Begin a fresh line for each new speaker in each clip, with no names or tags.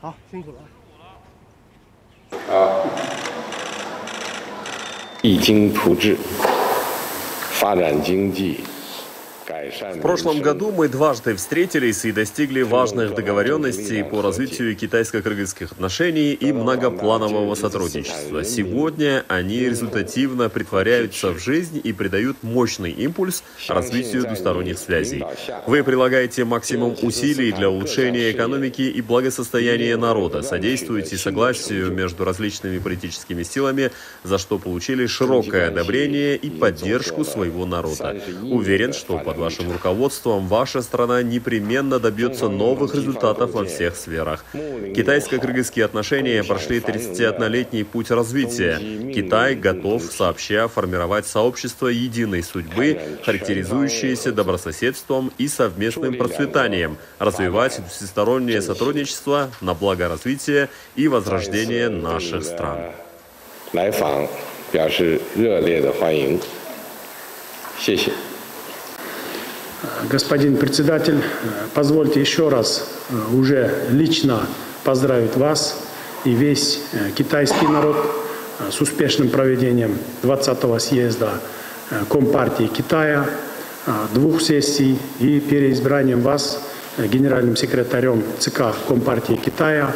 好，辛苦了。
励精图治，发展经济。
В прошлом году мы дважды встретились и достигли важных договоренностей по развитию китайско-кыргызских отношений и многопланового сотрудничества. Сегодня они результативно претворяются в жизнь и придают мощный импульс развитию двусторонних связей. Вы прилагаете максимум усилий для улучшения экономики и благосостояния народа, содействуете согласию между различными политическими силами, за что получили широкое одобрение и поддержку своего народа. Уверен, что под вашим руководством ваша страна непременно добьется новых результатов во всех сферах. Китайско-кыргызские отношения прошли 31-летний путь развития. Китай готов сообща формировать сообщество единой судьбы, характеризующееся добрососедством и совместным процветанием, развивать всестороннее сотрудничество на благо развития и возрождения наших стран.
Господин председатель, позвольте еще раз уже лично поздравить вас и весь китайский народ с успешным проведением 20-го съезда Компартии Китая, 2 сессий и переизбранием вас генеральным секретарем ЦК Компартии Китая,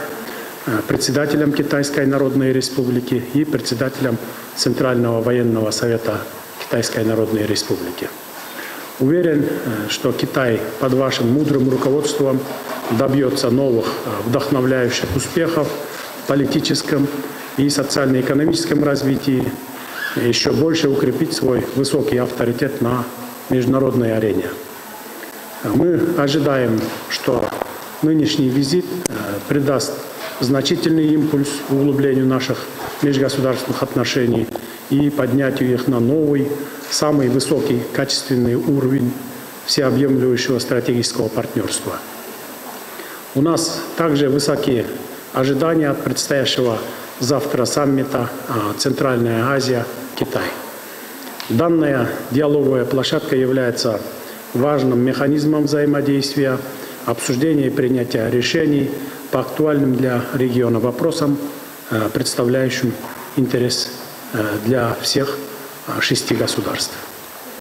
председателем Китайской Народной Республики и председателем Центрального военного совета Китайской Народной Республики. Уверен, что Китай под вашим мудрым руководством добьется новых вдохновляющих успехов в политическом и социально-экономическом развитии, и еще больше укрепить свой высокий авторитет на международной арене. Мы ожидаем, что нынешний визит придаст значительный импульс углублению наших межгосударственных отношений и поднятию их на новый, самый высокий качественный уровень всеобъемлющего стратегического партнерства. У нас также высокие ожидания от предстоящего завтра саммита Центральная Азия-Китай. Данная диалоговая площадка является важным механизмом взаимодействия, обсуждения и принятия решений по актуальным для региона вопросам, представляющим интерес для всех 6 государств.